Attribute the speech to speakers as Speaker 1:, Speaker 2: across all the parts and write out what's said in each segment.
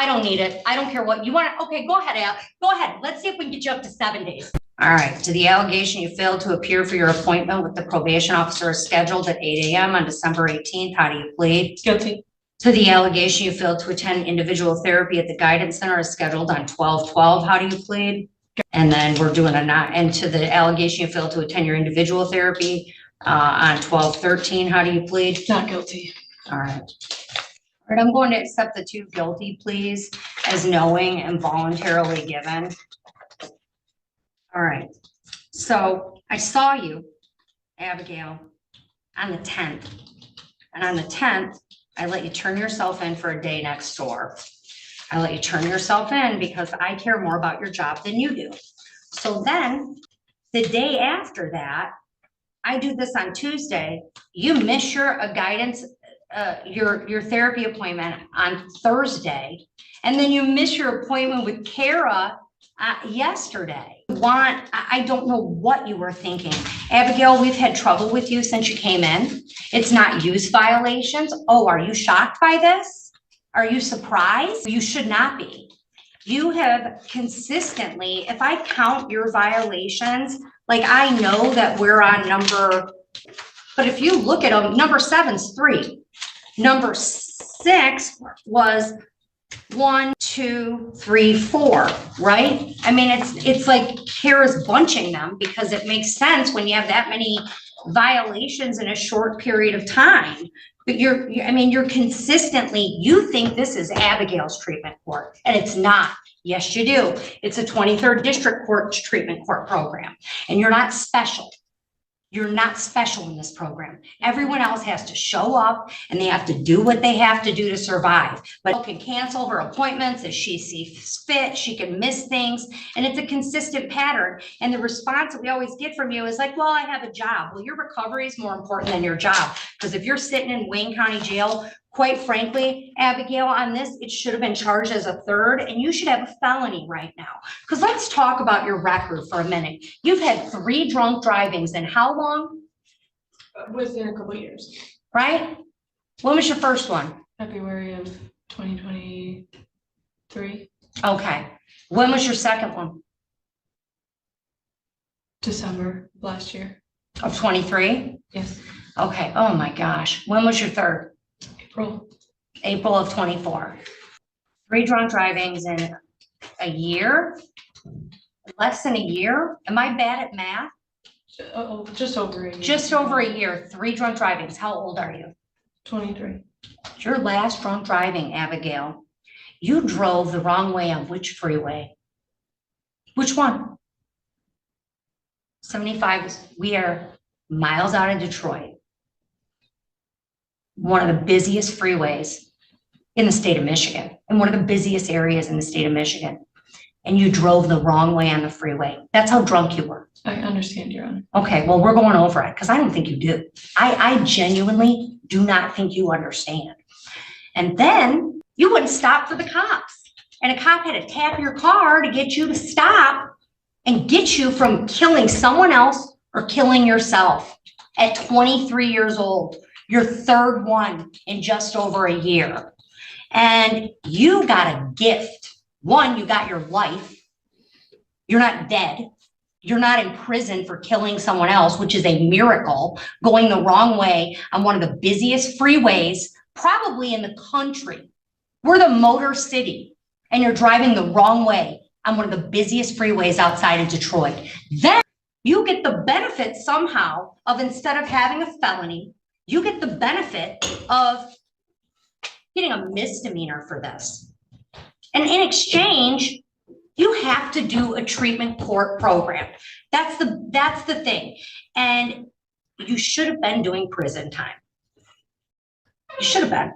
Speaker 1: I don't need it. I don't care what you want. Okay, go ahead, Al. Go ahead. Let's see if we can get you up to 7 days. All right. To the allegation you failed to appear for your appointment with the probation officer scheduled at 8 a.m. on December 18th. How do you plead?
Speaker 2: Guilty.
Speaker 1: To the allegation you failed to attend individual therapy at the guidance center as scheduled on 12/12. How do you plead? And then we're doing a not. And to the allegation you failed to attend your individual therapy on 12/13. How do you plead?
Speaker 2: Not guilty.
Speaker 1: All right. All right, I'm going to accept the 2 guilty pleas as knowing and voluntarily given. All right, so I saw you, Abigail, on the 10th. And on the 10th, I let you turn yourself in for a day next door. I let you turn yourself in because I care more about your job than you do. So then, the day after that, I do this on Tuesday, you miss your guidance, your therapy appointment on Thursday, and then you miss your appointment with Kara yesterday. I don't know what you were thinking. Abigail, we've had trouble with you since you came in. It's not use violations. Oh, are you shocked by this? Are you surprised? You should not be. You have consistently, if I count your violations, like I know that we're on but if you look at them, number 7's 3. Number 6 was 1, 2, 3, 4, right? I mean, it's like Kara's bunching them because it makes sense when you have that many violations in a short period of time. But you're consistently, you think this is Abigail's treatment court, and it's not. Yes, you do. It's a 23rd District Court treatment court program, and you're not special. You're not special in this program. Everyone else has to show up and they have to do what they have to do to survive. But she can cancel her appointments as she sees fit. She can miss things. And it's a consistent pattern. And the response that we always get from you is like, well, I have a job. Well, your recovery is more important than your job. Because if you're sitting in Wayne County Jail, quite frankly, Abigail, on this, it should have been charged as a 3rd, and you should have a felony right now. Because let's talk about your record for a minute. You've had 3 drunk drivings in how long?
Speaker 2: Within a couple of years.
Speaker 1: Right? When was your first one?
Speaker 2: February of 2023.
Speaker 1: Okay. When was your second one?
Speaker 2: December last year.
Speaker 1: Of 23?
Speaker 2: Yes.
Speaker 1: Okay. Oh my gosh. When was your 3rd?
Speaker 2: April
Speaker 1: of 24. 3 drunk drivings in a year, less than a year. Am I bad at math?
Speaker 2: Just over a year.
Speaker 1: Just over a year, 3 drunk drivings. How old are you?
Speaker 2: 23.
Speaker 1: Your last drunk driving, Abigail, you drove the wrong way on which freeway? Which one? 75, we are miles out of Detroit. One of the busiest freeways in the state of Michigan, and one of the busiest areas in the state of Michigan. And you drove the wrong way on the freeway. That's how drunk you were.
Speaker 2: I understand, Your Honor.
Speaker 1: Okay, well, we're going over it because I don't think you do. I genuinely do not think you understand. And then you wouldn't stop for the cops. And a cop had to tap your car to get you to stop and get you from killing someone else or killing yourself at 23 years old. Your 3rd one in just over a year. And you got a gift. One, you got your life. You're not dead. You're not in prison for killing someone else, which is a miracle, going the wrong way on one of the busiest freeways, probably in the country. We're the Motor City, and you're driving the wrong way on one of the busiest freeways outside of Detroit. Then you get the benefit somehow of, instead of having a felony, you get the benefit of getting a misdemeanor for this. And in exchange, you have to do a treatment court program. That's the thing. And you should have been doing prison time. You should have been,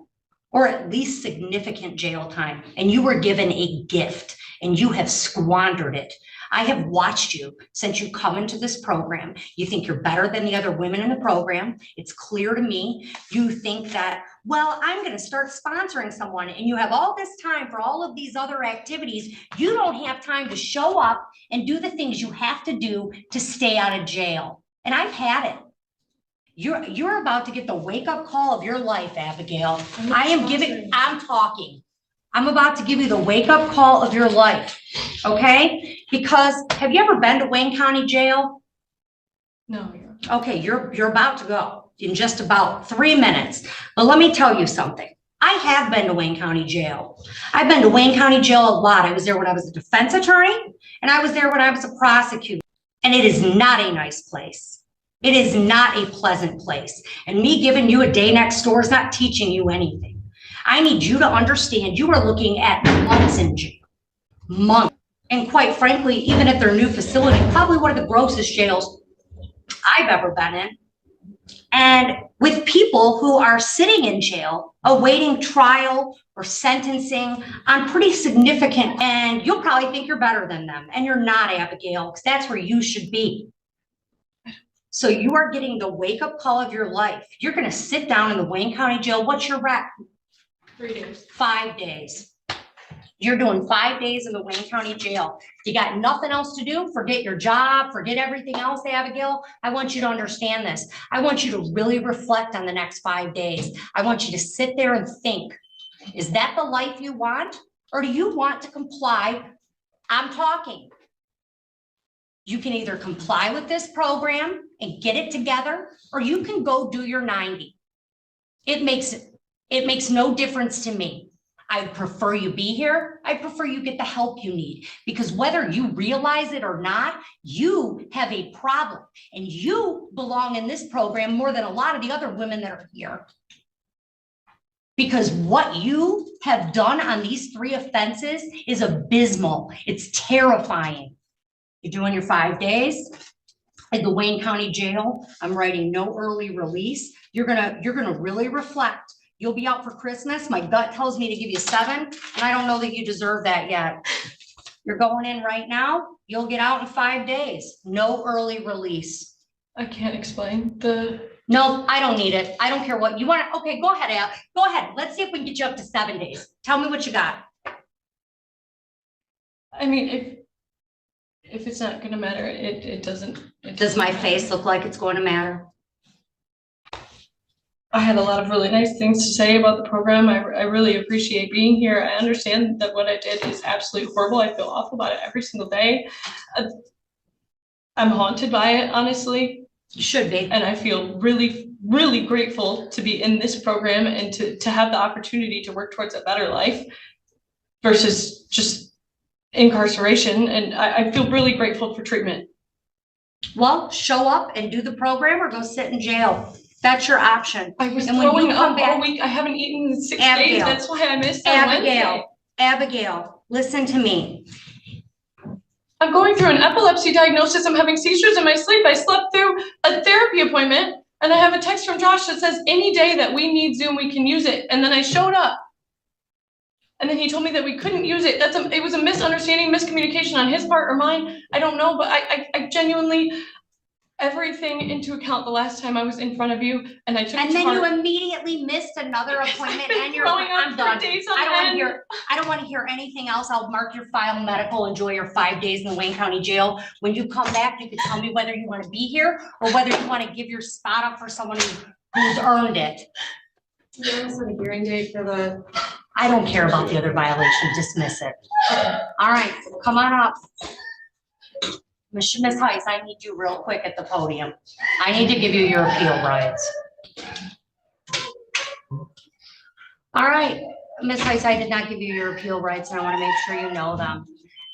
Speaker 1: or at least significant jail time. And you were given a gift and you have squandered it. I have watched you since you come into this program. You think you're better than the other women in the program. It's clear to me. You think that, well, I'm going to start sponsoring someone, and you have all this time for all of these other activities. You don't have time to show up and do the things you have to do to stay out of jail. And I've had it. You're about to get the wake-up call of your life, Abigail. I'm talking. I'm about to give you the wake-up call of your life, okay? Because have you ever been to Wayne County Jail?
Speaker 2: No,
Speaker 1: Okay, you're about to go in just about 3 minutes. But let me tell you something. I have been to Wayne County Jail. I've been to Wayne County Jail a lot. I was there when I was a defense attorney, and I was there when I was a prosecutor. And it is not a nice place. It is not a pleasant place. And me giving you a day next door is not teaching you anything. I need you to understand you are looking at months in jail. Months. And quite frankly, even at their new facility, probably one of the grossest jails I've ever been in. And with people who are sitting in jail, awaiting trial or sentencing on pretty significant, and you'll probably think you're better than them, and you're not, Abigail, because that's where you should be. So you are getting the wake-up call of your life. You're going to sit down in the Wayne County Jail. What's your rec?
Speaker 2: 3 days.
Speaker 1: 5 days. You're doing 5 days in the Wayne County Jail. You got nothing else to do. Forget your job. Forget everything else, Abigail. I want you to understand this. I want you to really reflect on the next 5 days. I want you to sit there and think, is that the life you want? Or do you want to comply? I'm talking. You can either comply with this program and get it together, or you can go do your 90. It makes no difference to me. I'd prefer you be here. I prefer you get the help you need, because whether you realize it or not, you have a problem, and you belong in this program more than a lot of the other women that are here. Because what you have done on these 3 offenses is abysmal. It's terrifying. You're doing your 5 days at the Wayne County Jail. I'm writing no early release. You're gonna really reflect. You'll be out for Christmas. My gut tells me to give you 7, and I don't know that you deserve that yet. You're going in right now. You'll get out in 5 days. No early release.
Speaker 2: I can't explain the.
Speaker 1: No, I don't need it. I don't care what you want. Okay, go ahead, Al. Go ahead. Let's see if we can get you up to 7 days. Tell me what you got.
Speaker 2: I mean, if it's not going to matter, it doesn't.
Speaker 1: Does my face look like it's going to matter?
Speaker 2: I had a lot of really nice things to say about the program. I really appreciate being here. I understand that what I did is absolutely horrible. I feel awful about it every single day. I'm haunted by it, honestly.
Speaker 1: You should be.
Speaker 2: And I feel really, really grateful to be in this program and to have the opportunity to work towards a better life versus just incarceration. And I feel really grateful for treatment.
Speaker 1: Well, show up and do the program or go sit in jail. That's your option.
Speaker 2: I was
Speaker 1: and when
Speaker 2: throwing
Speaker 1: you come
Speaker 2: up
Speaker 1: back,
Speaker 2: all week. I haven't eaten in 6
Speaker 1: Abigail,
Speaker 2: days. That's why I missed on Wednesday.
Speaker 1: Abigail, listen to me.
Speaker 2: I'm going through an epilepsy diagnosis. I'm having seizures in my sleep. I slept through a therapy appointment, and I have a text from Josh that says any day that we need Zoom, we can use it. And then I showed up. And then he told me that we couldn't use it. It was a misunderstanding, miscommunication on his part or mine. I don't know, but I genuinely, everything into account the last time I was in front of you, and I took
Speaker 1: And then you immediately missed another appointment, and I'm done. I don't want to hear anything else. I'll mark your file medical. Enjoy your 5 days in the Wayne County Jail. When you come back, you can tell me whether you want to be here or whether you want to give your spot up for someone who's earned it.
Speaker 3: There was a hearing date for the.
Speaker 1: I don't care about the other violation. Dismiss it. All right, come on up. Miss Heiss, I need you real quick at the podium. I need to give you your appeal rights. All right, Miss Heiss, I did not give you your appeal rights, and I want to make sure you know them.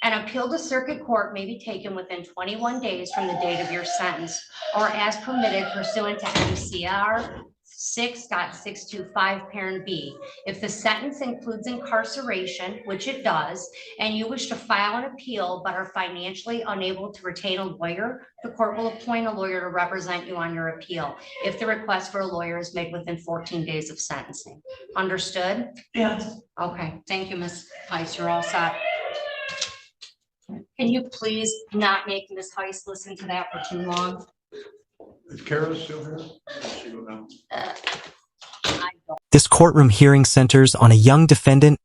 Speaker 1: An appeal to circuit court may be taken within 21 days from the date of your sentence, or as permitted pursuant to MCR 6.625 parent B. If the sentence includes incarceration, which it does, and you wish to file an appeal but are financially unable to retain a lawyer, the court will appoint a lawyer to represent you on your appeal if the request for a lawyer is made within 14 days of sentencing. Understood?
Speaker 2: Yes.
Speaker 1: Okay, thank you, Ms. Heiss. You're all set. Can you please not make Ms. Heiss listen to that for too long?
Speaker 4: Is Kara still here? She go now.
Speaker 5: This courtroom hearing centers on a young defendant,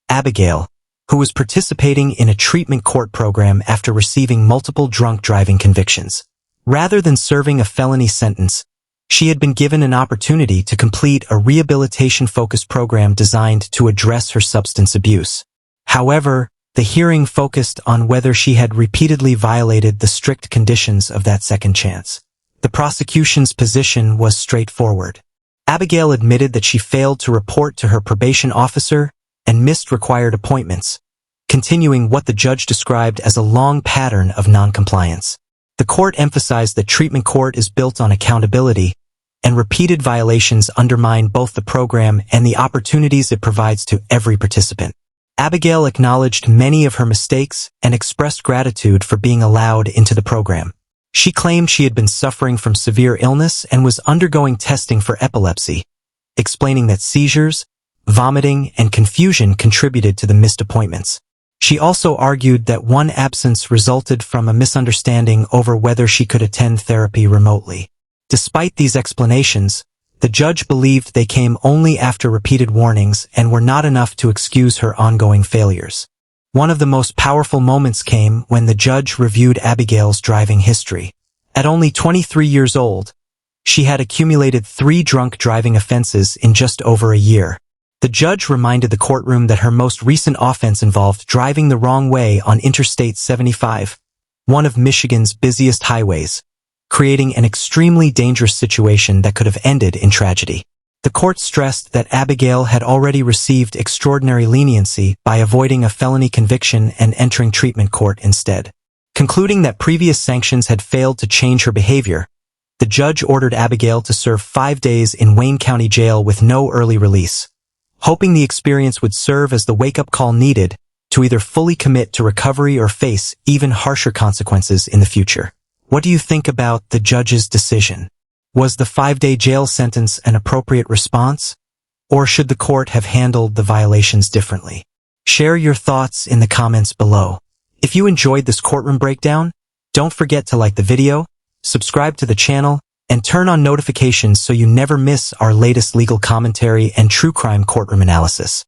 Speaker 5: Abigail, who was participating in a treatment court program after receiving multiple drunk driving convictions. Rather than serving a felony sentence, She had been given an opportunity to complete a rehabilitation-focused program designed to address her substance abuse. However, the hearing focused on whether she had repeatedly violated the strict conditions of that second chance. The prosecution's position was straightforward. Abigail admitted that she failed to report to her probation officer and missed required appointments, continuing what the judge described as a long pattern of noncompliance. The court emphasized that treatment court is built on accountability, and repeated violations undermine both the program and the opportunities it provides to every participant. Abigail acknowledged many of her mistakes and expressed gratitude for being allowed into the program. She claimed she had been suffering from severe illness and was undergoing testing for epilepsy, explaining that seizures, vomiting, and confusion contributed to the missed appointments. She also argued that one absence resulted from a misunderstanding over whether she could attend therapy remotely. Despite these explanations, the judge believed they came only after repeated warnings and were not enough to excuse her ongoing failures. One of the most powerful moments came when the judge reviewed Abigail's driving history. At only 23 years old, she had accumulated 3 drunk driving offenses in just over a year. The judge reminded the courtroom that her most recent offense involved driving the wrong way on Interstate 75, one of Michigan's busiest highways, creating an extremely dangerous situation that could have ended in tragedy. The court stressed that Abigail had already received extraordinary leniency by avoiding a felony conviction and entering treatment court instead. Concluding that previous sanctions had failed to change her behavior, the judge ordered Abigail to serve 5 days in Wayne County Jail with no early release, hoping the experience would serve as the wake-up call needed to either fully commit to recovery or face even harsher consequences in the future. What do you think about the judge's decision? Was the 5-day jail sentence an appropriate response? Or should the court have handled the violations differently? Share your thoughts in the comments below. If you enjoyed this courtroom breakdown, don't forget to like the video, subscribe to the channel, and turn on notifications so you never miss our latest legal commentary and true crime courtroom analysis.